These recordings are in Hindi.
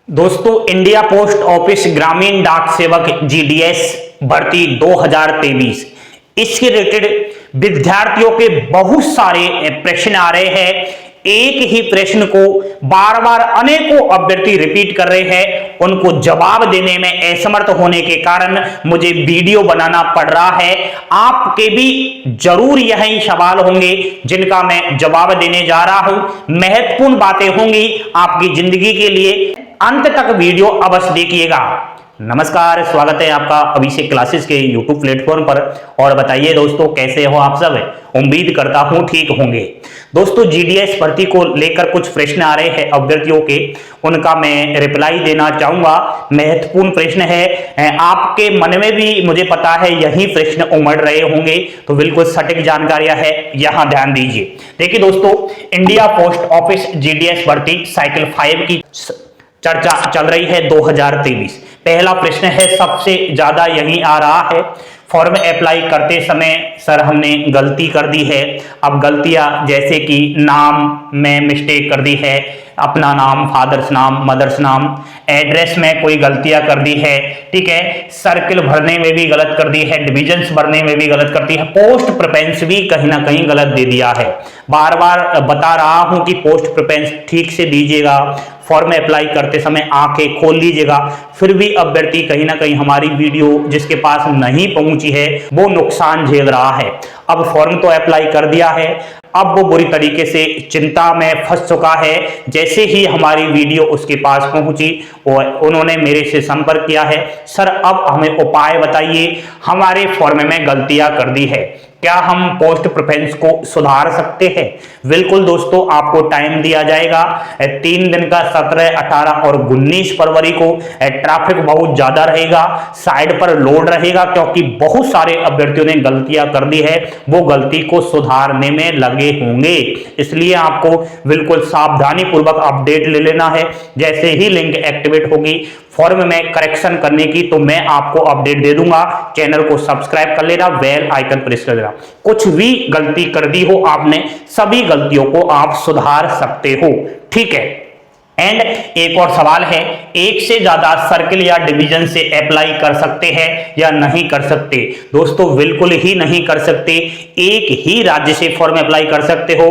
दोस्तों, इंडिया पोस्ट ऑफिस ग्रामीण डाक सेवक जीडीएस भर्ती 2023 इसके रिलेटेड विद्यार्थियों के बहुत सारे प्रश्न आ रहे हैं। एक ही प्रश्न को बार बार अनेकों अभ्यर्थी रिपीट कर रहे हैं। उनको जवाब देने में असमर्थ होने के कारण मुझे वीडियो बनाना पड़ रहा है। आपके भी जरूर यही सवाल होंगे जिनका मैं जवाब देने जा रहा हूं। महत्वपूर्ण बातें होंगी आपकी जिंदगी के लिए, अंत तक वीडियो अवश्य देखिएगा। नमस्कार, स्वागत है आपका अभिषेक क्लासेस के यूट्यूब प्लेटफॉर्म पर। और बताइए दोस्तों, कैसे हो आप सब? उम्मीद करता हूं ठीक होंगे। दोस्तों, जीडीएस भर्ती को लेकर कुछ प्रश्न आ रहे हैं अभ्यर्थियों के, उनका मैं रिप्लाई देना चाहूंगा। महत्वपूर्ण प्रश्न है, आपके मन में भी मुझे पता है यही प्रश्न उमड़ रहे होंगे, तो बिल्कुल सटीक जानकारियां है, यहां ध्यान दीजिए। देखिए दोस्तों, इंडिया पोस्ट ऑफिस जीडीएस भर्ती साइकिल 5 की चर्चा चल रही है 2023। पहला प्रश्न है, सबसे ज्यादा यही आ रहा है, फॉर्म अप्लाई करते समय सर हमने गलती कर दी है। अब गलतियां जैसे कि नाम में मिस्टेक कर दी है, अपना नाम, फादर्स नाम, मदर्स नाम, एड्रेस में कोई गलतियां कर दी है, ठीक है, सर्किल भरने में भी गलत कर दी है, डिविजन्स भरने में भी गलत कर दी है, पोस्ट प्रेफरेंस भी कहीं ना कहीं गलत दे दिया है। बार बार बता रहा हूं कि पोस्ट प्रेफरेंस ठीक से दीजिएगा, फॉर्म अप्लाई करते समय आंखें खोल लीजिएगा। फिर भी अभ्यर्थी कहीं ना कहीं हमारी वीडियो जिसके पास नहीं पहुंची है वो नुकसान झेल रहा है। अब फॉर्म तो अप्लाई कर दिया है, अब वो बुरी तरीके से चिंता में फंस चुका है। जैसे ही हमारी वीडियो उसके पास पहुंची उन्होंने मेरे से संपर्क किया है, सर अब हमें उपाय बताइए, हमारे फॉर्म में गलतियां कर दी है, क्या हम पोस्ट प्रेफरेंस को सुधार सकते हैं? बिल्कुल दोस्तों, आपको टाइम दिया जाएगा 3 दिन का, 17, 18 और 19 फरवरी को। ट्रैफिक बहुत ज्यादा रहेगा, साइड पर लोड रहेगा, क्योंकि बहुत सारे अभ्यर्थियों ने गलतियां कर दी है, वो गलती को सुधारने में लगे होंगे। इसलिए आपको बिल्कुल सावधानी पूर्वक अपडेट ले लेना है। जैसे ही लिंक एक्टिवेट होगी फॉर्म में करेक्शन करने की, तो मैं आपको अपडेट दे दूंगा। चैनल को सब्सक्राइब कर लेना, बेल आइकन प्रेस कर देना। कुछ भी गलती कर दी हो आपने, सभी गलतियों को आप सुधार सकते हो, ठीक है। एंड एक और सवाल है, एक से ज्यादा सर्किल या डिवीजन से अप्लाई कर सकते हैं या नहीं कर सकते? दोस्तों, बिल्कुल ही नहीं कर सकते। एक ही राज्य से फॉर्म अप्लाई कर सकते हो,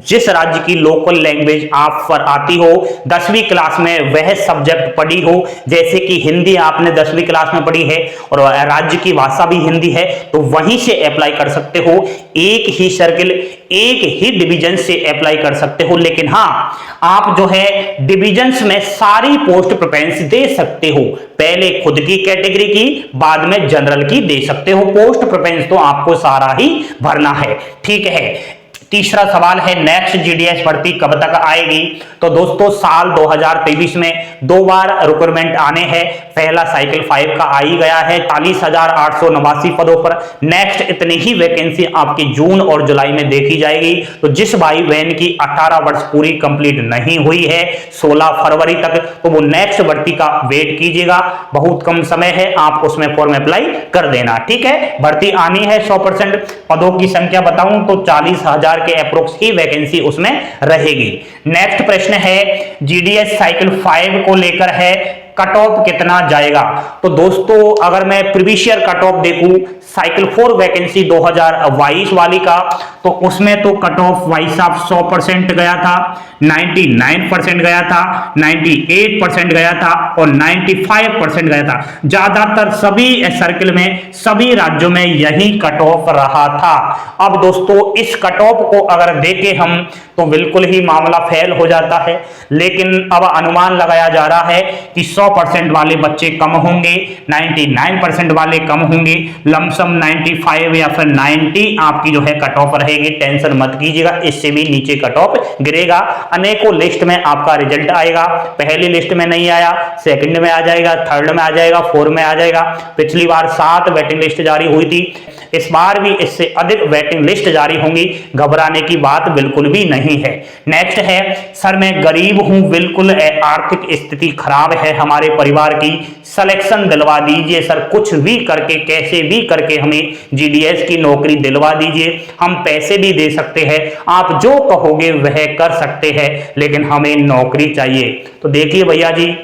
जिस राज्य की लोकल लैंग्वेज आप पर आती हो, 10वीं क्लास में वह सब्जेक्ट पढ़ी हो। जैसे कि हिंदी आपने 10वीं क्लास में पढ़ी है और राज्य की भाषा भी हिंदी है, तो वहीं से अप्लाई कर सकते हो। एक ही सर्किल, एक ही डिवीजन से अप्लाई कर सकते हो। लेकिन हाँ, आप जो है डिविजन्स में सारी पोस्ट प्रेफरेंस दे सकते हो। पहले खुद की कैटेगरी की, बाद में जनरल की दे सकते हो। पोस्ट प्रेफरेंस तो आपको सारा ही भरना है, ठीक है। तीसरा सवाल है, नेक्स्ट जीडीएस भर्ती कब तक आएगी? तो दोस्तों, साल 2023 में 2 बार रिक्वायरमेंट आने हैं। पहला साइकिल 5 का आ ही गया है 40,889 पदों पर। नेक्स्ट इतनी ही वैकेंसी आपकी जून और जुलाई में देखी जाएगी। तो जिस भाई बहन की 18 वर्ष पूरी कंप्लीट नहीं हुई है 16 फरवरी तक, तो वो नेक्स्ट भर्ती का वेट कीजिएगा। बहुत कम समय है, आप उसमें फॉर्म अप्लाई कर देना, ठीक है। भर्ती आनी है 100%। पदों की संख्या बताऊं तो 40,000 के अप्रोक्स ही वैकेंसी उसमें रहेगी। नेक्स्ट प्रश्न है, जीडीएस साइकिल 5 को लेकर है, कट ऑफ कितना जाएगा? तो दोस्तों, अगर मैं प्रीवियस ईयर कट ऑफ देखूं साइकिल 4 वैकेंसी 2022 वाली का, तो उसमें तो कट ऑफ भाई साहब 100% गया था, 99% गया था, 98% गया था और 95% गया था। ज्यादातर सभी सर्किल में, सभी राज्यों में यही कट ऑफ रहा था। अब दोस्तों, इस कट ऑफ को अगर देखें हम, तो बिल्कुल ही मामला फेल हो जाता है। लेकिन अब अनुमान लगाया जा रहा है कि 100% वाले बच्चे कम होंगे, 99% वाले कम होंगे, लमसम 95 या फिर 90 आपकी जो है कट ऑफ रहेगी। टेंशन मत कीजिएगा, इससे भी नीचे कट ऑफ गिरेगा। अनेकों लिस्ट में आपका रिजल्ट आएगा। पहली लिस्ट में नहीं आया, सेकंड में आ जाएगा, थर्ड में आ जाएगा, 4 में आ जाएगा। पिछली बार 7 वेटिंग लिस्ट जारी हुई थी, इस बार भी इससे अधिक वेटिंग लिस्ट जारी होंगी। घबराने की बात बिल्कुल भी नहीं है। नेक्स्ट है, सर मैं गरीब हूं, बिल्कुल आर्थिक स्थिति खराब है हमारे परिवार की, सिलेक्शन दिलवा दीजिए सर, कुछ भी करके, कैसे भी करके हमें जीडीएस की नौकरी दिलवा दीजिए। हम पैसे भी दे सकते हैं, आप जो कहोगे वह कर सकते हैं, लेकिन हमें नौकरी चाहिए। तो देखिए भैया जी,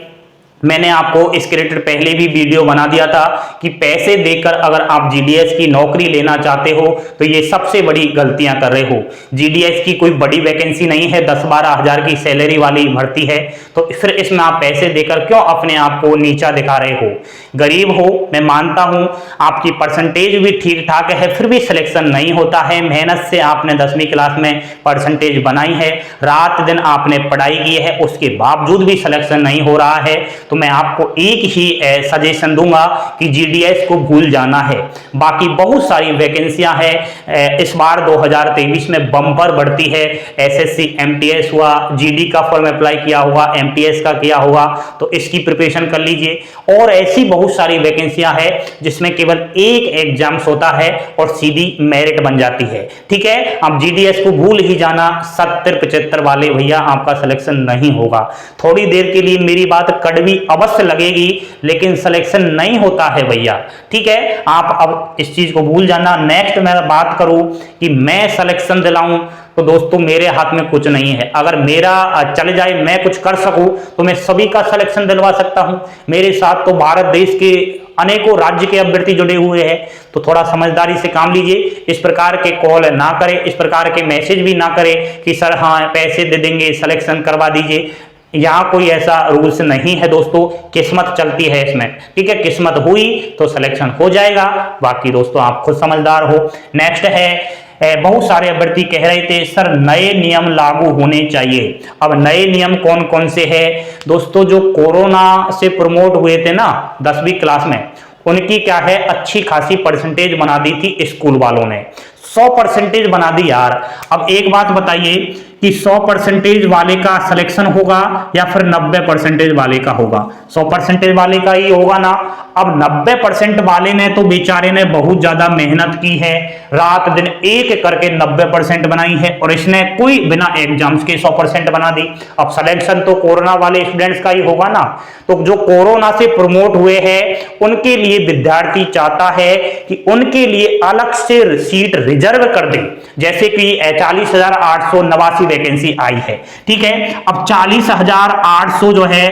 मैंने आपको इसके रिलेटेड पहले भी वीडियो बना दिया था कि पैसे देकर अगर आप जीडीएस की नौकरी लेना चाहते हो तो ये सबसे बड़ी गलतियां कर रहे हो। जीडीएस की कोई बड़ी वैकेंसी नहीं है, 10-12 हजार की सैलरी वाली भर्ती है, तो फिर इसमें आप पैसे देकर क्यों अपने आप को नीचा दिखा रहे हो। गरीब हो, मैं मानता हूं आपकी परसेंटेज भी ठीक ठाक है, फिर भी सिलेक्शन नहीं होता है। मेहनत से आपने 10वीं क्लास में परसेंटेज बनाई है, रात दिन आपने पढ़ाई की है, उसके बावजूद भी सिलेक्शन नहीं हो रहा है, तो मैं आपको एक ही सजेशन दूंगा कि जीडीएस को भूल जाना है। बाकी बहुत सारी वैकेंसियां हैं, इस बार 2023 में बम्पर बढ़ती है। एसएससी एमटीएस हुआ, जीडी का फॉर्म अप्लाई किया होगा, एमटीएस का किया होगा, तो इसकी प्रिपरेशन कर लीजिए। और ऐसी बहुत सारी वैकेंसियां हैं जिसमें केवल एक एग्जाम्स होता है और सीधी मेरिट बन जाती है। ठीक है, आप जीडीएस को भूल ही जाना, 70-75 वाले भैया आपका सिलेक्शन नहीं होगा। थोड़ी देर के लिए मेरी बात कड़वी अवश्य लगेगी, लेकिन सिलेक्शन नहीं होता है भैया। ठीक है, आप अब इस चीज को भूल जाना। नेक्स्ट मैं बात करूं कि मैं सिलेक्शन दिलाऊं, तो दोस्तों मेरे हाथ में कुछ नहीं है। अगर मेरा चल जाए, मैं कुछ कर सकूं, तो मैं सभी का सिलेक्शन दिलवा सकता हूं। मेरे साथ तो भारत देश के अनेकों राज्य के अभ्यर्थी जुड़े हुए हैं, तो थोड़ा समझदारी से काम लीजिए। इस प्रकार के कॉल ना करें, इस प्रकार के मैसेज भी ना करें कि सर हाँ पैसे दे देंगे, सिलेक्शन करवा दीजिए। यहां कोई ऐसा रूल्स नहीं है दोस्तों, किस्मत चलती है इसमें। ठीक है, किस्मत हुई तो सिलेक्शन हो जाएगा, बाकी दोस्तों आप खुद समझदार हो। नेक्स्ट है, बहुत सारे अभ्यर्थी कह रहे थे सर नए नियम लागू होने चाहिए। अब नए नियम कौन कौन से हैं दोस्तों? जो कोरोना से प्रमोट हुए थे ना 10वीं क्लास में, उनकी क्या है, अच्छी खासी परसेंटेज बना दी थी स्कूल वालों ने, 100% बना दी यार। अब एक बात बताइए कि 100% वाले का सिलेक्शन होगा या फिर 90% वाले का होगा? 100% वाले का ही होगा ना। अब 90% वाले ने तो बेचारे ने बहुत ज्यादा मेहनत की है, रात दिन एक करके 90% बनाई है, और इसने कोई बिना एग्जाम्स के 100% बना दी। अब सिलेक्शन तो कोरोना वाले स्टूडेंट्स का ही होगा ना। तो जो कोरोना से प्रमोट हुए हैं उनके लिए विद्यार्थी चाहता है कि उनके लिए अलग से सीट रिजर्व कर दें, जैसे कि 40,889 वैकेंसी आई है। ठीक है, अब 40,800 जो है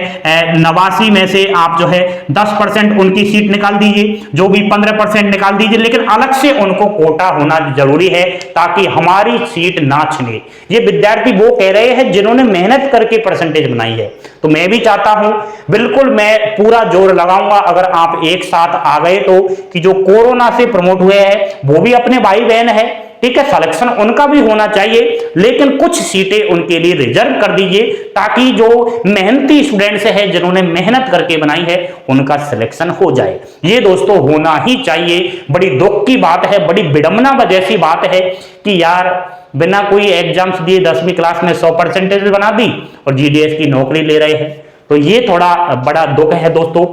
89 में से आप जो है 10% उनकी सीट निकाल दीजिए, जो भी 15% निकाल दीजिए, लेकिन अलग से उनको कोटा होना जरूरी है ताकि हमारी सीट ना छिने। ये विद्यार्थी वो कह रहे हैं जिन्होंने मेहनत करके परसेंटेज बनाई है। तो मैं भी चाहता हूं, बिल्कुल मैं पूरा जोर लगाऊंगा अगर आप एक साथ आ गए तो, कि जो कोरोना से प्रमोट हुए हैं वो भी अपने भाई बहन है। ठीक है, सिलेक्शन उनका भी होना चाहिए, लेकिन कुछ सीटें उनके लिए रिजर्व कर दीजिए ताकि जो मेहनती स्टूडेंट्स हैं जिन्होंने मेहनत करके बनाई है उनका सिलेक्शन हो जाए। ये दोस्तों होना ही चाहिए। बड़ी दुख की बात है, बड़ी विडंबना जैसी बात है कि यार बिना कोई एग्जाम्स दिए 10वीं क्लास में 100% बना दी और जीडीएस की नौकरी ले रहे हैं। तो ये थोड़ा बड़ा दुख है दोस्तों।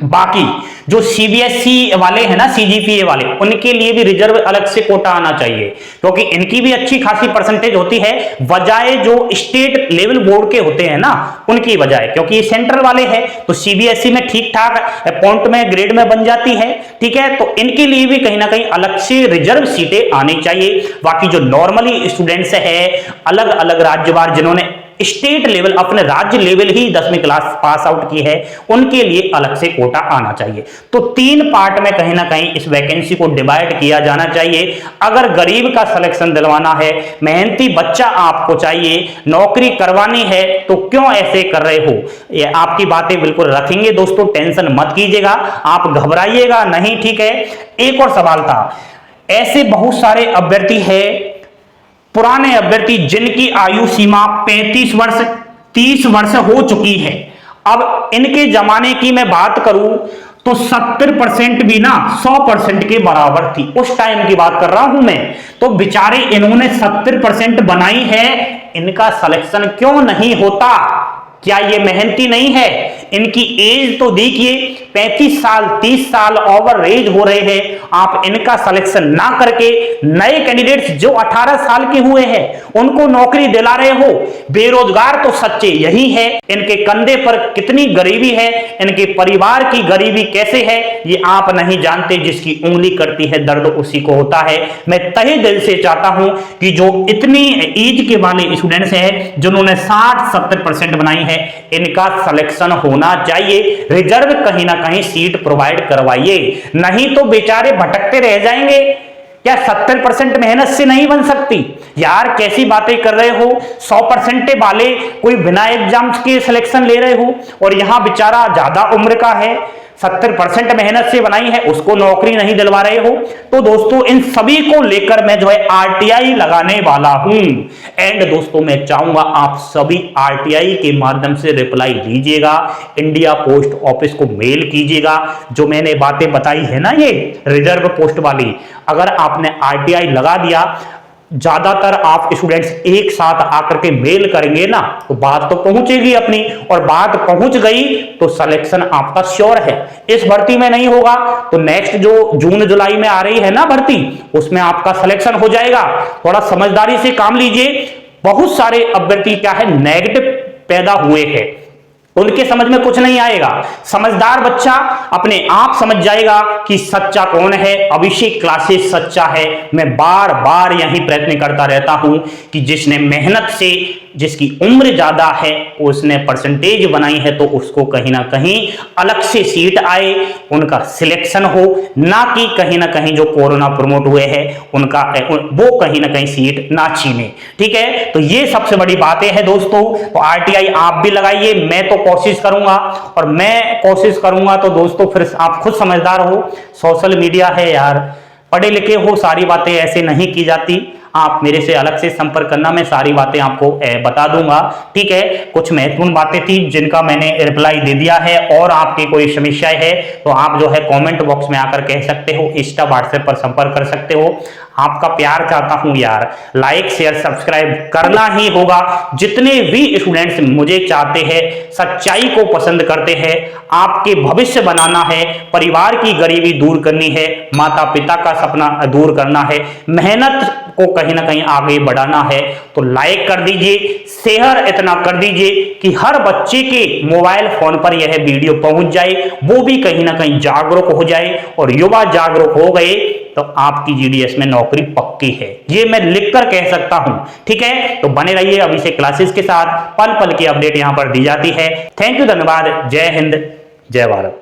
बाकी जो सीबीएसई वाले हैं ना, सीजीपीए वाले, उनके लिए भी रिजर्व अलग से कोटा आना चाहिए, क्योंकि इनकी भी अच्छी खासी परसेंटेज होती है, बजाय जो स्टेट लेवल बोर्ड के होते हैं ना उनकी बजाय, क्योंकि ये सेंट्रल वाले हैं तो सीबीएसई में ठीक ठाक पॉइंट में ग्रेड में बन जाती है। ठीक है, तो इनके लिए भी कहीं ना कहीं अलग से रिजर्व सीटें आनी चाहिए। बाकी जो नॉर्मली स्टूडेंट्स है अलग अलग राज्यवार, जिन्होंने स्टेट लेवल अपने राज्य लेवल ही 10वीं क्लास पास आउट की है, उनके लिए अलग से कोटा आना चाहिए। तो 3 पार्ट में कहीं ना कहीं इस वैकेंसी को डिवाइड किया जाना चाहिए। अगर गरीब का सिलेक्शन दिलवाना है, मेहनती बच्चा आपको चाहिए, नौकरी करवानी है, तो क्यों ऐसे कर रहे हो? ये आपकी बातें बिल्कुल रखेंगे दोस्तों, टेंशन मत कीजिएगा, आप घबराइएगा नहीं। ठीक है, एक और सवाल था, ऐसे बहुत सारे अभ्यर्थी है, पुराने अभ्यर्थी जिनकी आयु सीमा 35 वर्ष 30 वर्ष हो चुकी है। अब इनके जमाने की मैं बात करूं तो 70% भी ना 100% के बराबर थी, उस टाइम की बात कर रहा हूं मैं। तो बेचारे इन्होंने 70% बनाई है, इनका सिलेक्शन क्यों नहीं होता? क्या ये मेहनती नहीं है? इनकी एज तो देखिए 35 साल 30 साल ओवर एज हो रहे हैं, आप इनका सिलेक्शन ना करके नए कैंडिडेट्स जो 18 साल के हुए हैं उनको नौकरी दिला रहे हो। बेरोजगार तो सच्चे यही है, इनके कंधे पर कितनी गरीबी है, इनके परिवार की गरीबी कैसे है ये आप नहीं जानते। जिसकी उंगली करती है दर्द उसी को होता है। मैं तहे दिल से चाहता हूं कि जो इतनी एज के वाले स्टूडेंट्स हैं जिन्होंने 60-70% बनाई है, इनका सिलेक्शन होना चाहिए। रिजर्व कहीं ना कहीं सीट प्रोवाइड करवाइए, नहीं तो बेचारे भटकते रह जाएंगे। क्या 70% मेहनत से नहीं बन सकती यार? कैसी बातें कर रहे हो? 100% वाले कोई बिना एग्जाम्स के सिलेक्शन ले रहे हो और यहां बेचारा ज्यादा उम्र का है, 70% मेहनत से बनाई है, उसको नौकरी नहीं दिलवा रहे हो। तो दोस्तों इन सभी को लेकर मैं जो है आरटीआई लगाने वाला हूं। एंड दोस्तों मैं चाहूंगा आप सभी आरटीआई के माध्यम से रिप्लाई दीजिएगा, इंडिया पोस्ट ऑफिस को मेल कीजिएगा। जो मैंने बातें बताई है ना ये रिजर्व पोस्ट वाली, अगर आपने आरटीआई लगा दिया, ज्यादातर आप स्टूडेंट्स एक साथ आकर के मेल करेंगे ना तो बात तो पहुंचेगी अपनी, और बात पहुंच गई तो सिलेक्शन आपका श्योर है। इस भर्ती में नहीं होगा तो नेक्स्ट जो जून जुलाई में आ रही है ना भर्ती, उसमें आपका सिलेक्शन हो जाएगा। थोड़ा समझदारी से काम लीजिए। बहुत सारे अभ्यर्थी क्या है नेगेटिव पैदा हुए हैं, उनके समझ में कुछ नहीं आएगा। समझदार बच्चा अपने आप समझ जाएगा कि सच्चा कौन है। अभिषेक क्लासेस सच्चा है। मैं बार बार यही प्रयत्न करता रहता हूं कि जिसने मेहनत से, जिसकी उम्र ज्यादा है, उसने परसेंटेज बनाई है तो उसको कहीं ना कहीं अलग से सीट आए, उनका सिलेक्शन हो, ना कि कहीं ना कहीं जो कोरोना प्रमोट हुए हैं उनका वो कहीं ना कहीं सीट ना छीने। ठीक है, तो ये सबसे बड़ी बातें हैं दोस्तों। तो आरटीआई आप भी लगाइए, मैं तो कोशिश करूंगा, और मैं कोशिश करूंगा तो दोस्तों फिर आप खुद समझदार हो। सोशल मीडिया है यार, पढ़े लिखे हो, सारी बातें ऐसे नहीं की जाती। आप मेरे से अलग से संपर्क करना, मैं सारी बातें आपको बता दूंगा। ठीक है, कुछ महत्वपूर्ण बातें थी जिनका मैंने रिप्लाई दे दिया है, और आपकी कोई समस्याएं है तो आप जो है कमेंट बॉक्स में आकर कह सकते हो, इंस्टा व्हाट्सएप पर संपर्क कर सकते हो। आपका प्यार चाहता हूं यार, लाइक शेयर सब्सक्राइब करना ही होगा। जितने भी स्टूडेंट्स मुझे चाहते हैं, सच्चाई को पसंद करते हैं, आपके भविष्य बनाना है, परिवार की गरीबी दूर करनी है, माता पिता का सपना दूर करना है, मेहनत को कहीं ना कहीं आगे बढ़ाना है, तो लाइक कर दीजिए, शेयर इतना कर दीजिए कि हर बच्चे के मोबाइल फोन पर यह वीडियो पहुंच जाए, वो भी कहीं ना कहीं जागरूक हो जाए। और युवा जागरूक हो गए तो आपकी जीडीएस में नौकरी पक्की है, ये मैं लिखकर कह सकता हूं। ठीक है, तो बने रहिए अभिषेक क्लासेस के साथ, पल पल की अपडेट यहां पर दी जाती है। थैंक यू, धन्यवाद, जय हिंद, जय भारत।